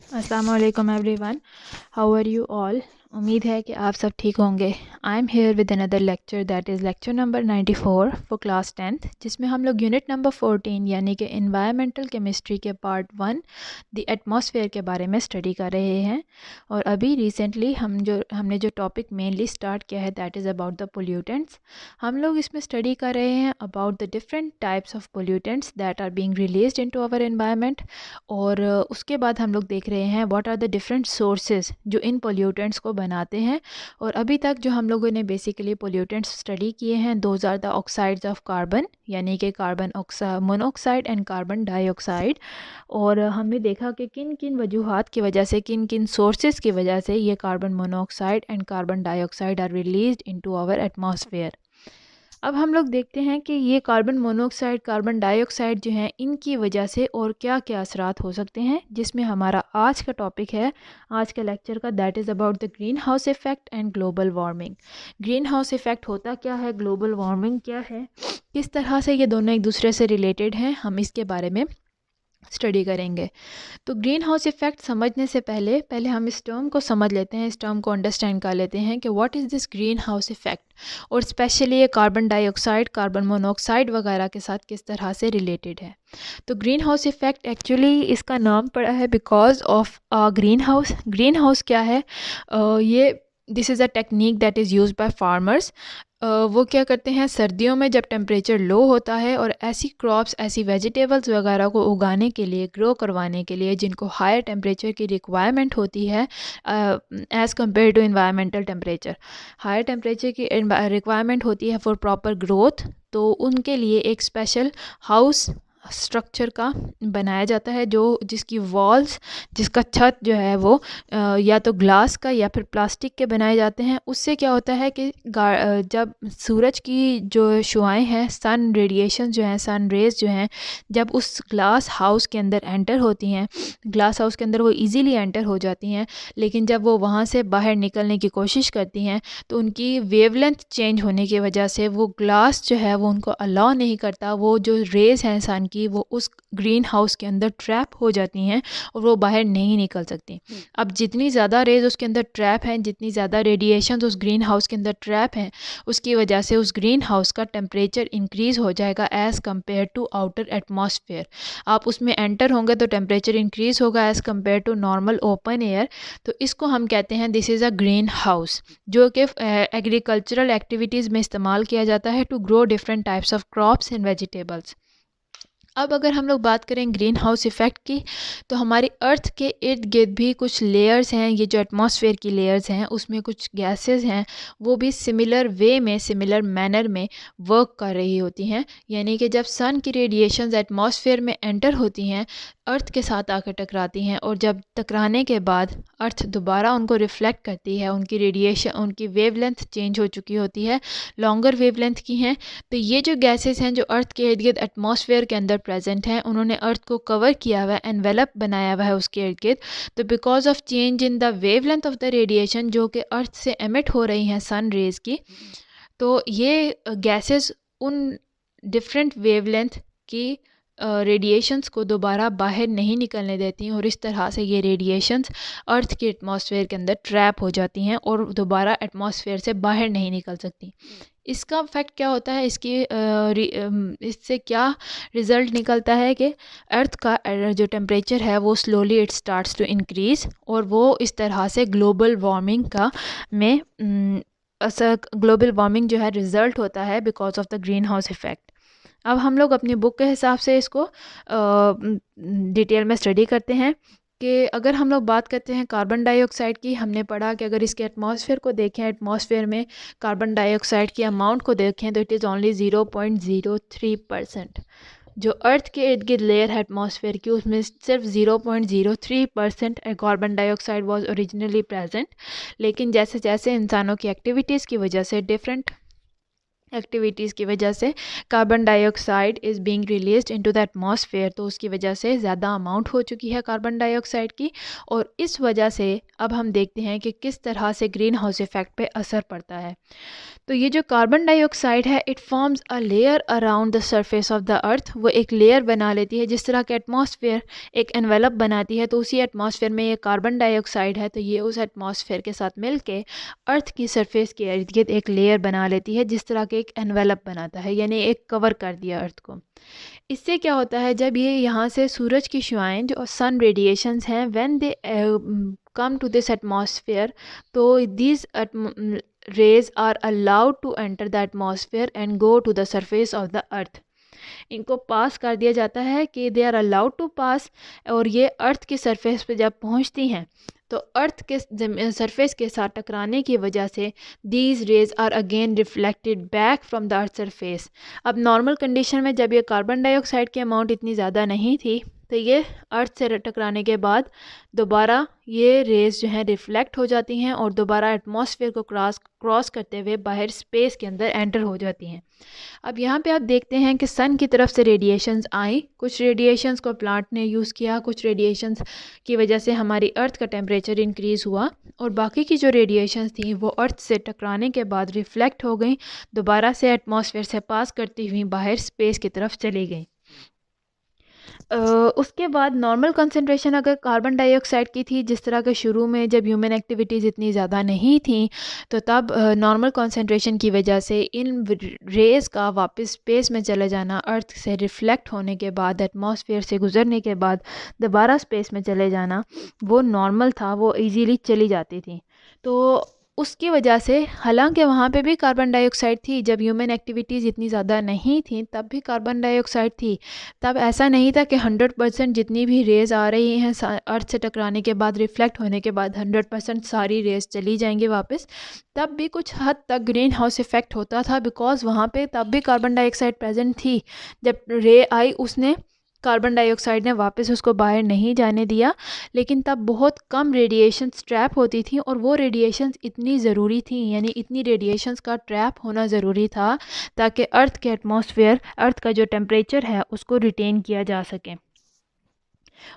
अस्सलाम वालेकुम everyone, how are you all. उम्मीद है कि आप सब ठीक होंगे। I am here with another lecture that is lecture number 94 for class 10th, जिसमें हम लोग यूनिट नंबर 14 यानी कि इन्वायरमेंटल केमिस्ट्री के पार्ट 1 द एटमॉस्फेयर के बारे में स्टडी कर रहे हैं। और अभी रिसेंटली हमने जो टॉपिक मेनली स्टार्ट किया है that is about the pollutants. हम लोग इसमें स्टडी कर रहे हैं about the different types of pollutants that are being released into our environment. और उसके बाद हम लोग देख रहे हैं what are the different sources जो इन पोल्यूटेंट्स को बनाते हैं। और अभी तक जो हम लोगों ने बेसिकली पोल्यूटेंट्स स्टडी किए हैं, those are the oxides of carbon, यानी कि carbon monoxide and carbon dioxide. और हमने देखा कि किन किन वजूहात की वजह से, किन किन सोर्सेज की वजह से ये carbon monoxide and carbon dioxide are released into our atmosphere. अब हम लोग देखते हैं कि ये कार्बन मोनोऑक्साइड, कार्बन डाइऑक्साइड जो हैं, इनकी वजह से और क्या क्या असरात हो सकते हैं, जिसमें हमारा आज का टॉपिक है, आज के लेक्चर का, that is about the green house effect and global warming. Green house effect होता क्या है, ग्लोबल वार्मिंग क्या है, किस तरह से ये दोनों एक दूसरे से रिलेटेड हैं, हम इसके बारे में स्टडी करेंगे। तो ग्रीन हाउस इफ़ेक्ट समझने से पहले पहले हम इस टर्म को समझ लेते हैं, इस टर्म को अंडरस्टैंड कर लेते हैं कि what is this green house effect, और स्पेशली ये कार्बन डाइऑक्साइड, कार्बन मोनोऑक्साइड वगैरह के साथ किस तरह से रिलेटेड है। तो ग्रीन हाउस इफ़ेक्ट एक्चुअली इसका नाम पड़ा है because of green house. Green house क्या है, ये this is a technique that is use by farmers. वो क्या करते हैं, सर्दियों में जब टेम्परेचर लो होता है और ऐसी क्रॉप्स, ऐसी वेजिटेबल्स वगैरह को उगाने के लिए, ग्रो करवाने के लिए, जिनको हायर टेम्परेचर की रिक्वायरमेंट होती है as compare to environmental temperature, higher temperature की रिक्वायरमेंट होती है फॉर प्रॉपर ग्रोथ, तो उनके लिए एक स्पेशल हाउस स्ट्रक्चर का बनाया जाता है, जो जिसकी वॉल्स, जिसका छत जो है वो या तो ग्लास का या फिर प्लास्टिक के बनाए जाते हैं। उससे क्या होता है कि जब सूरज की जो शुआएं हैं, सन रेडिएशन जो हैं, सन रेज जो हैं, जब उस ग्लास हाउस के अंदर एंटर होती हैं, ग्लास हाउस के अंदर वो इजीली एंटर हो जाती हैं, लेकिन जब वो वहाँ से बाहर निकलने की कोशिश करती हैं तो उनकी वेवलेंथ चेंज होने की वजह से वो ग्लास जो है वो उनको अलाउ नहीं करता, वो जो रेज हैं सन की, वो उस ग्रीन हाउस के अंदर ट्रैप हो जाती हैं और वो बाहर नहीं निकल सकती। अब जितनी ज़्यादा रेज उसके अंदर ट्रैप हैं, जितनी ज़्यादा रेडिएशन उस ग्रीन हाउस के अंदर ट्रैप हैं, उसकी वजह से उस ग्रीन हाउस का टेम्परेचर इंक्रीज़ हो जाएगा as compare to outer atmosphere. आप उसमें एंटर होंगे तो टेम्परेचर इंक्रीज़ होगा as compare to normal open air. तो इसको हम कहते हैं this is a green house, जो कि एग्रीकल्चरल एक्टिविटीज़ में इस्तेमाल किया जाता है to grow different types of crops and vegetables. अब अगर हम लोग बात करें ग्रीन हाउस इफ़ेक्ट की, तो हमारी अर्थ के इर्द गिर्द भी कुछ लेयर्स हैं, ये जो एटमॉस्फेयर की लेयर्स हैं उसमें कुछ गैसेस हैं, वो भी सिमिलर वे में, सिमिलर मैनर में वर्क कर रही होती हैं। यानी कि जब सन की रेडिएशंस एटमॉस्फेयर में एंटर होती हैं, अर्थ के साथ आकर टकराती हैं, और जब टकराने के बाद अर्थ दोबारा उनको रिफ्लेक्ट करती है, उनकी रेडिएशन, उनकी वेवलेंथ चेंज हो चुकी होती है, लॉन्गर वेवलेंथ की हैं। तो ये जो गैसेस हैं जो अर्थ के इर्द गिर्द एटमॉस्फेयर के अंदर प्रेजेंट हैं, उन्होंने अर्थ को कवर किया हुआ है, एनवेलप बनाया हुआ है उसके इर्द गिर्द। तो because of change in the wavelength of the radiation जो कि अर्थ से एमिट हो रही हैं सन रेज की, तो ये गैसेस उन डिफरेंट वेवलेंथ की रेडिएशंस को दोबारा बाहर नहीं निकलने देती हैं, और इस तरह से ये रेडिएशंस अर्थ के एटमॉस्फेयर के अंदर ट्रैप हो जाती हैं और दोबारा एटमॉस्फेयर से बाहर नहीं निकल सकती। इसका इफेक्ट क्या होता है, इससे क्या रिज़ल्ट निकलता है कि अर्थ का जो टेम्परेचर है वो slowly it starts to increase, और वो इस तरह से ग्लोबल वार्मिंग का में ग्लोबल वार्मिंग जो है रिज़ल्ट होता है because of the green house effect. अब हम लोग अपनी बुक के हिसाब से इसको डिटेल में स्टडी करते हैं कि अगर हम लोग बात करते हैं कार्बन डाइऑक्साइड की, हमने पढ़ा कि अगर इसके एटमॉस्फेयर को देखें, एटमॉस्फेयर में कार्बन डाइऑक्साइड की अमाउंट को देखें, तो इट इज़ ओनली 0.03%। जो अर्थ के इर्द गिर्द लेयर है एटमॉस्फेयर की, उसमें सिर्फ 0.03% carbon dioxide was originally present. लेकिन जैसे जैसे इंसानों की एक्टिविटीज़ की वजह से, डिफरेंट एक्टिविटीज़ की वजह से carbon dioxide is being released into the atmosphere, तो उसकी वजह से ज़्यादा अमाउंट हो चुकी है कार्बन डाइऑक्साइड की। और इस वजह से अब हम देखते हैं कि किस तरह से ग्रीन हाउस इफ़ेक्ट पे असर पड़ता है। तो ये जो कार्बन डाइऑक्साइड है it forms a layer around the surface of the earth, वो एक लेयर बना लेती है जिस तरह के एटमॉस्फेयर एक एनवेलप बनाती है, तो उसी एटमॉस्फेयर में ये कार्बन डाइऑक्साइड है, तो ये उस एटमॉस्फेयर के साथ मिलके अर्थ की सरफेस के इर्द गिर्द एक लेयर बना लेती है जिस तरह के एक एनवेलप बनाता है, यानी एक कवर कर दिया अर्थ को। इससे क्या होता है, जब ये यहाँ से सूरज की शुआएं जो सन रेडिएशंस हैं when they come to this atmosphere, तो these rays are allowed to enter the atmosphere and go to the surface of the earth। इनको पास कर दिया जाता है कि दे आर अलाउड टू पास, और ये अर्थ की सरफेस पे जब पहुंचती हैं तो अर्थ के सरफेस के साथ टकराने की वजह से these rays are again reflected back from the earth surface. अब नॉर्मल कंडीशन में जब ये कार्बन डाइऑक्साइड की अमाउंट इतनी ज़्यादा नहीं थी, तो ये अर्थ से टकराने के बाद दोबारा ये रेज जो हैं रिफ्लेक्ट हो जाती हैं और दोबारा एटमॉस्फेयर को क्रॉस करते हुए बाहर स्पेस के अंदर एंटर हो जाती हैं। अब यहाँ पे आप देखते हैं कि सन की तरफ से रेडिएशंस आई, कुछ रेडिएशंस को प्लांट ने यूज़ किया, कुछ रेडिएशंस की वजह से हमारी अर्थ का टेम्परेचर इंक्रीज़ हुआ, और बाकी की जो रेडिएशंस थी वो अर्थ से टकराने के बाद रिफ्लेक्ट हो गई, दोबारा से एटमॉस्फेयर से पास करती हुई बाहर स्पेस की तरफ चली गई। उसके बाद नॉर्मल कंसंट्रेशन अगर कार्बन डाइऑक्साइड की थी, जिस तरह के शुरू में जब ह्यूमन एक्टिविटीज़ इतनी ज़्यादा नहीं थी, तो तब नॉर्मल कंसंट्रेशन की वजह से इन रेज़ का वापस स्पेस में चले जाना, अर्थ से रिफ्लेक्ट होने के बाद एटमॉस्फेयर से गुजरने के बाद दोबारा स्पेस में चले जाना, वो नॉर्मल था, वो इजीली चली जाती थी। तो उसकी वजह से हालांकि वहाँ पे भी कार्बन डाइऑक्साइड थी, जब ह्यूमन एक्टिविटीज़ इतनी ज़्यादा नहीं थी तब भी कार्बन डाइऑक्साइड थी। तब ऐसा नहीं था कि 100% जितनी भी रेज़ आ रही हैं अर्थ से टकराने के बाद रिफ्लेक्ट होने के बाद 100% सारी रेज़ चली जाएंगी वापस। तब भी कुछ हद तक ग्रीन हाउस इफ़ेक्ट होता था, बिकॉज़ वहाँ पे तब भी कार्बन डाइऑक्साइड प्रेजेंट थी। जब रे आई उसने कार्बन डाइऑक्साइड ने वापस उसको बाहर नहीं जाने दिया, लेकिन तब बहुत कम रेडिएशंस ट्रैप होती थी, और वो रेडिएशंस इतनी ज़रूरी थी, यानी इतनी रेडिएशंस का ट्रैप होना ज़रूरी था ताकि अर्थ के एटमॉस्फेयर, अर्थ का जो टेम्परेचर है उसको रिटेन किया जा सके,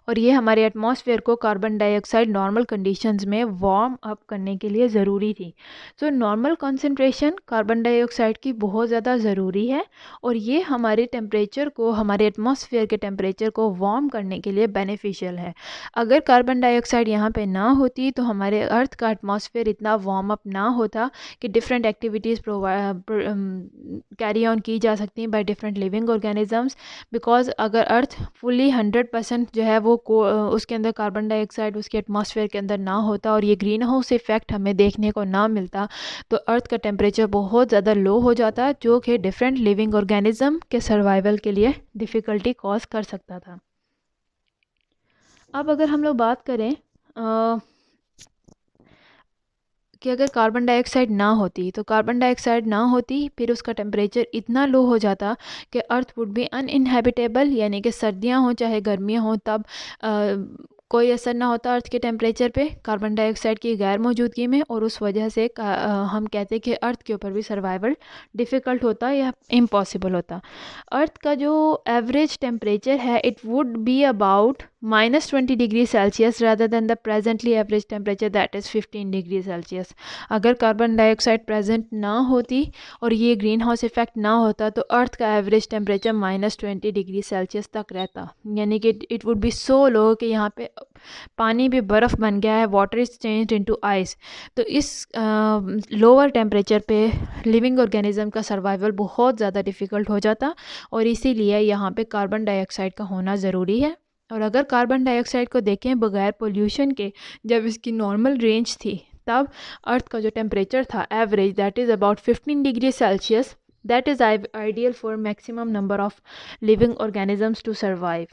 और ये हमारे एटमॉस्फेयर को कार्बन डाइऑक्साइड नॉर्मल कंडीशंस में वार्म अप करने के लिए ज़रूरी थी। So normal concentration carbon dioxide की बहुत ज़्यादा ज़रूरी है, और ये हमारे टेम्परेचर को, हमारे एटमॉस्फेयर के टेम्परेचर को वार्म करने के लिए बेनिफिशियल है। अगर कार्बन डाइऑक्साइड यहाँ पे ना होती तो हमारे अर्थ का एटमॉस्फेयर इतना वार्म अप ना होता कि डिफरेंट एक्टिविटीज़ कैरी ऑन की जा सकती हैं by different living organisms. Because अगर अर्थ फुली 100% जो है वो उसके अंदर कार्बन डाइऑक्साइड उसके एटमॉस्फेयर के अंदर ना होता और ये ग्रीन हाउस इफेक्ट हमें देखने को ना मिलता, तो अर्थ का टेम्परेचर बहुत ज़्यादा लो हो जाता, जो कि डिफरेंट लिविंग ऑर्गेनिज्म के सर्वाइवल के लिए डिफ़िकल्टी कॉज कर सकता था। अब अगर हम लोग बात करें कि अगर कार्बन डाइऑक्साइड ना होती, तो कार्बन डाइऑक्साइड ना होती फिर उसका टेम्परेचर इतना लो हो जाता कि अर्थ वुड बी अनइनहेबिटेबल, यानी कि सर्दियां हों चाहे गर्मियां हों तब कोई असर ना होता अर्थ के टेम्परेचर पे कार्बन डाइऑक्साइड की गैर मौजूदगी में, और उस वजह से हम कहते हैं कि अर्थ के ऊपर भी सर्वाइवल डिफ़िकल्ट होता या इम्पॉसिबल होता। अर्थ का जो एवरेज टेम्परेचर है it would be about -20 degree Celsius rather than the presently average temperature that is 15 degree Celsius. अगर कार्बन डाइऑक्साइड प्रेजेंट ना होती और ये ग्रीन हाउस इफेक्ट ना होता तो अर्थ का एवरेज टेम्परेचर -20 डिग्री सेल्सियस तक रहता, यानी कि इट वुड बी सो लो कि यहाँ पे पानी भी बर्फ़ बन गया है, water is changed into ice. तो इस लोअर टेम्परेचर पे लिविंग ऑर्गेनिज्म का सर्वाइवल बहुत ज़्यादा डिफ़िकल्ट हो जाता, और इसीलिए यहाँ पे कार्बन डाइऑक्साइड का होना ज़रूरी है। और अगर कार्बन डाइऑक्साइड को देखें बगैर पोल्यूशन के, जब इसकी नॉर्मल रेंज थी तब अर्थ का जो टेम्परेचर था average that is about 15 degree Celsius, that is ideal for maximum number of living organisms to survive.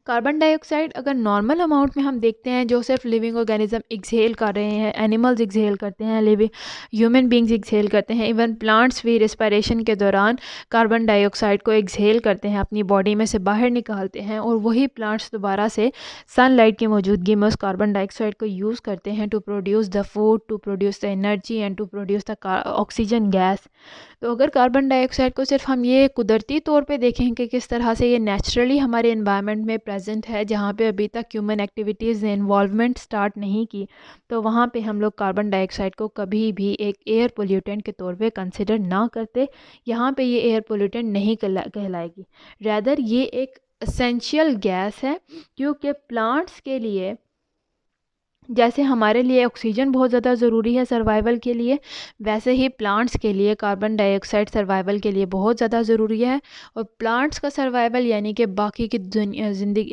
Carbon dioxide अगर नॉर्मल अमाउंट में हम देखते हैं जो सिर्फ लिविंग ऑर्गेनिज्म एक्सहेल कर रहे हैं, एनिमल्स एक्सहेल करते हैं, लिविंग ह्यूमन बींग्स एक्सहेल करते हैं, इवन प्लांट्स भी रेस्पिरेशन के दौरान कार्बन डाइऑक्साइड को एक्सहेल करते हैं, अपनी बॉडी में से बाहर निकालते हैं, और वही प्लांट्स दोबारा से सनलाइट की मौजूदगी में उस कार्बन डाइऑक्साइड को यूज़ करते हैं to produce the food, to produce the energy and to produce the oxygen gas. तो अगर कार्बन डाइऑक्साइड को सिर्फ हम ये कुदरती तौर पे देखें कि किस तरह से ये नेचुरली हमारे एनवायरनमेंट में प्रेजेंट है, जहाँ पे अभी तक ह्यूमन एक्टिविटीज़ ने इन्वॉल्वमेंट स्टार्ट नहीं की, तो वहाँ पे हम लोग कार्बन डाइऑक्साइड को कभी भी एक एयर पोल्यूटेंट के तौर पे कंसिडर ना करते। यहाँ पे ये एयर पोल्यूटेंट नहीं कहलाएगी, रैदर ये एक एसेंशियल गैस है, क्योंकि प्लांट्स के लिए जैसे हमारे लिए ऑक्सीजन बहुत ज़्यादा ज़रूरी है सर्वाइवल के लिए, वैसे ही प्लांट्स के लिए कार्बन डाइऑक्साइड सर्वाइवल के लिए बहुत ज़्यादा ज़रूरी है। और प्लांट्स का सर्वाइवल यानी कि बाकी की ज़िंदगी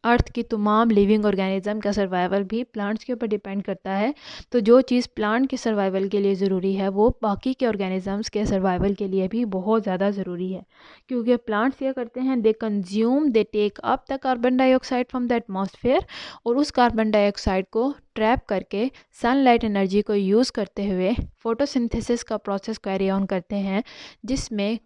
अर्थ की तमाम लिविंग ऑर्गेनिज्म का सर्वाइवल भी प्लांट्स के ऊपर डिपेंड करता है। तो जो चीज़ प्लांट के सर्वाइवल के लिए ज़रूरी है वो बाकी के ऑर्गेनिजम्स के सर्वाइवल के लिए भी बहुत ज़्यादा ज़रूरी है, क्योंकि प्लांट्स क्या करते हैं, they consume, they take up the carbon dioxide from the atmosphere, और उस कार्बन डाइऑक्साइड को ट्रैप करके सनलाइट एनर्जी को यूज़ करते हुए फोटोसिंथेसिस का प्रोसेस कैरी ऑन करते हैं, जिसमें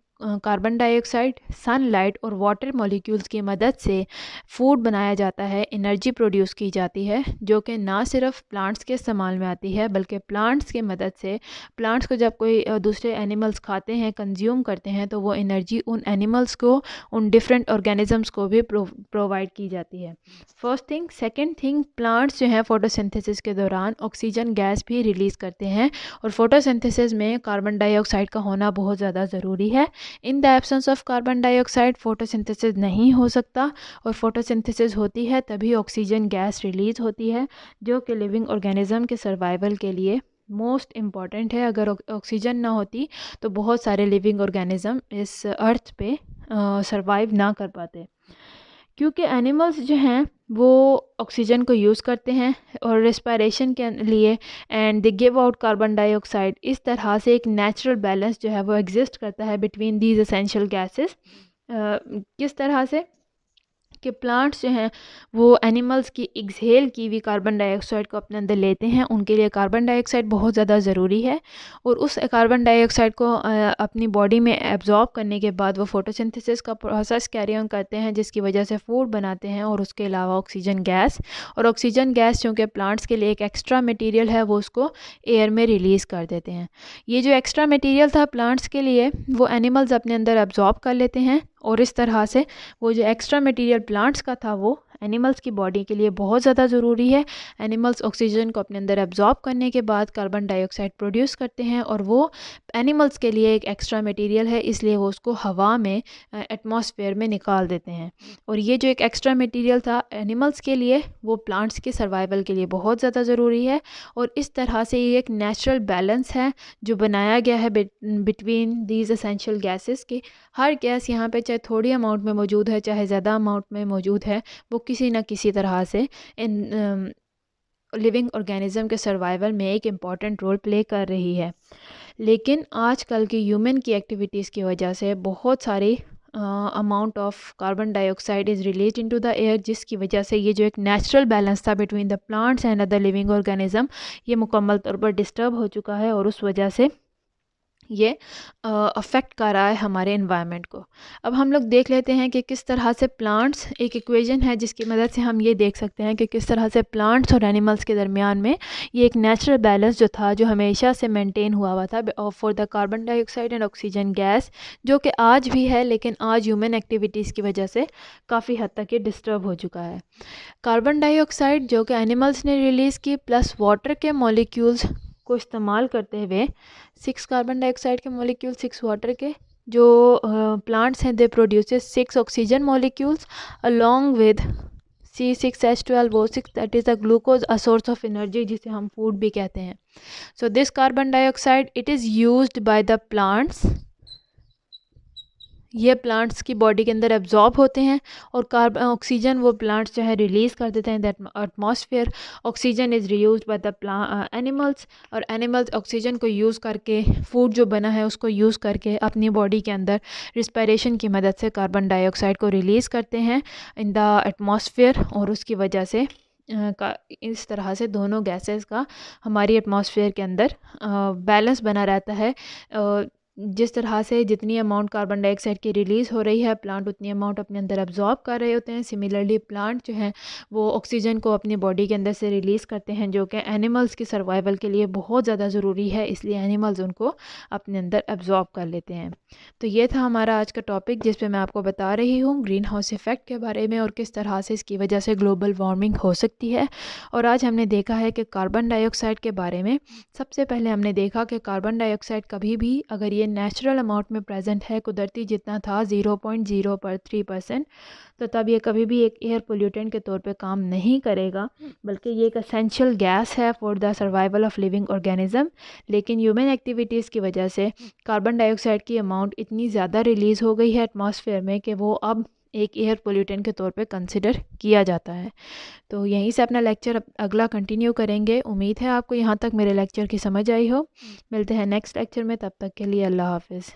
कार्बन डाइऑक्साइड, सनलाइट और वाटर मॉलिक्यूल्स की मदद से फूड बनाया जाता है, एनर्जी प्रोड्यूस की जाती है, जो कि ना सिर्फ प्लांट्स के इस्तेमाल में आती है बल्कि प्लांट्स की मदद से, प्लांट्स को जब कोई दूसरे एनिमल्स खाते हैं, कंज्यूम करते हैं, तो वो एनर्जी उन एनिमल्स को, उन डिफरेंट ऑर्गेनिजम्स को भी प्रोवाइड की जाती है। First thing. Second thing, plants जो हैं फोटोसिंथेसिस के दौरान ऑक्सीजन गैस भी रिलीज़ करते हैं, और फोटोसिंथेसिस में कार्बन डाइऑक्साइड का होना बहुत ज़्यादा ज़रूरी है। In the absence of carbon dioxide photosynthesis नहीं हो सकता, और फोटोसिंथेसिस होती है तभी ऑक्सीजन गैस रिलीज़ होती है, जो कि लिविंग ऑर्गेनिज्म के सर्वाइवल के लिए मोस्ट इम्पॉर्टेंट है। अगर ऑक्सीजन ना होती तो बहुत सारे लिविंग ऑर्गेनिज्म इस अर्थ पे सर्वाइव ना कर पाते, क्योंकि एनिमल्स जो हैं वो ऑक्सीजन को यूज़ करते हैं और रेस्पिरेशन के लिए, and they give out carbon dioxide. इस तरह से एक नेचुरल बैलेंस जो है वो एग्जिस्ट करता है बिटवीन दीज एसेंशियल गैसेस। किस तरह से कि प्लांट्स जो हैं वो एनिमल्स की एक्सहेल की हुई कार्बन डाइऑक्साइड को अपने अंदर लेते हैं, उनके लिए कार्बन डाइऑक्साइड बहुत ज़्यादा ज़रूरी है, और उस कार्बन डाइऑक्साइड को अपनी बॉडी में एब्जॉर्ब करने के बाद वो फोटोसिंथेसिस का प्रोसेस कैरी ऑन करते हैं, जिसकी वजह से फूड बनाते हैं, और उसके अलावा ऑक्सीजन गैस, और ऑक्सीजन गैस चूँकि प्लांट्स के लिए एक एक्स्ट्रा मटीरियल है, वो उसको एयर में रिलीज़ कर देते हैं। ये जो एक्स्ट्रा मटीरियल था प्लांट्स के लिए, वो एनिमल्स अपने अंदर एब्जॉर्ब कर लेते हैं, और इस तरह से वो जो एक्स्ट्रा मटेरियल प्लांट्स का था वो एनिमल्स की बॉडी के लिए बहुत ज़्यादा ज़रूरी है। एनिमल्स ऑक्सीजन को अपने अंदर एब्जॉर्ब करने के बाद कार्बन डाइऑक्साइड प्रोड्यूस करते हैं, और वो एनिमल्स के लिए एक एक्स्ट्रा मटेरियल है, इसलिए वो उसको हवा में, एटमॉस्फेयर में निकाल देते हैं। और ये जो एक एक्स्ट्रा मटेरियल था एनिमल्स के लिए, वो प्लांट्स के सर्वाइवल के लिए बहुत ज़्यादा ज़रूरी है। और इस तरह से ये एक नेचुरल बैलेंस है जो बनाया गया है बिटवीन दीज एसेंशियल गैसेस के। हर गैस यहाँ पे चाहे थोड़ी अमाउंट में मौजूद है, चाहे ज़्यादा अमाउंट में मौजूद है, वो किसी न किसी तरह से इन लिविंग ऑर्गेनिज्म के सर्वाइवल में एक इम्पॉर्टेंट रोल प्ले कर रही है। लेकिन आजकल की ह्यूमन की एक्टिविटीज़ की वजह से बहुत सारी amount of carbon dioxide is release into the air, जिसकी वजह से ये जो एक नेचुरल बैलेंस था between the plants and other living organism, ये मुकम्मल तौर पर डिस्टर्ब हो चुका है, और उस वजह से ये अफेक्ट कर रहा है हमारे एनवायरनमेंट को। अब हम लोग देख लेते हैं कि किस तरह से प्लांट्स, एक इक्वेशन है जिसकी मदद से हम ये देख सकते हैं कि किस तरह से प्लांट्स और एनिमल्स के दरमियान में ये एक नेचुरल बैलेंस जो था, जो हमेशा से मेंटेन हुआ था for the carbon dioxide and oxygen gas, जो कि आज भी है, लेकिन आज ह्यूमन एक्टिविटीज़ की वजह से काफ़ी हद तक ये डिस्टर्ब हो चुका है। कार्बन डाइऑक्साइड जो कि एनिमल्स ने रिलीज़ की, प्लस वाटर के मॉलिक्यूल्स को इस्तेमाल करते हुए, 6 कार्बन डाइऑक्साइड के मॉलिक्यूल, 6 वाटर के, जो प्लांट्स हैं दे produces 6 oxygen molecules along with C6H12O6, that is a glucose, a source of energy, जिसे हम फूड भी कहते हैं। So this carbon dioxide it is used by the plants, ये प्लांट्स की बॉडी के अंदर एब्जॉर्ब होते हैं, और कार्बन ऑक्सीजन वो प्लांट्स जो है रिलीज़ कर देते हैं that atmosphere. Oxygen is reused by the animals, और एनिमल्स ऑक्सीजन को यूज़ करके, फूड जो बना है उसको यूज़ करके अपनी बॉडी के अंदर रिस्पिरेशन की मदद से कार्बन डाइऑक्साइड को रिलीज़ करते हैं इन द एटमॉस्फेयर, और उसकी वजह से इस तरह से दोनों गैसेस का हमारी एटमॉस्फेयर के अंदर बैलेंस बना रहता है। जिस तरह से जितनी अमाउंट कार्बन डाइऑक्साइड की रिलीज़ हो रही है, प्लांट उतनी अमाउंट अपने अंदर अब्जॉर्ब कर रहे होते हैं। सिमिलरली प्लांट जो है वो ऑक्सीजन को अपनी बॉडी के अंदर से रिलीज़ करते हैं, जो कि एनिमल्स की सर्वाइवल के लिए बहुत ज़्यादा ज़रूरी है, इसलिए एनिमल्स उनको अपने अंदर अब्जॉर्ब कर लेते हैं। तो ये था हमारा आज का टॉपिक, जिस पे मैं आपको बता रही हूँ ग्रीन हाउस इफ़ेक्ट के बारे में और किस तरह से इसकी वजह से ग्लोबल वार्मिंग हो सकती है। और आज हमने देखा है कि कार्बन डाइऑक्साइड के बारे में सबसे पहले हमने देखा कि कार्बन डाइऑक्साइड कभी भी अगर ये नेचुरल अमाउंट में प्रेजेंट है, कुदरती जितना था 0.03%, तो तब ये कभी भी एक एयर पोल्यूटेंट के तौर पे काम नहीं करेगा, बल्कि ये एक असेंशियल गैस है for the survival of living organism. लेकिन ह्यूमन एक्टिविटीज़ की वजह से कार्बन डाइऑक्साइड की अमाउंट इतनी ज़्यादा रिलीज़ हो गई है एटमॉस्फेयर में कि वो अब एक एयर पोल्यूटेंट के तौर पे कंसिडर किया जाता है। तो यहीं से अपना लेक्चर अगला कंटिन्यू करेंगे। उम्मीद है आपको यहाँ तक मेरे लेक्चर की समझ आई हो। मिलते हैं नेक्स्ट लेक्चर में, तब तक के लिए अल्लाह हाफिज़।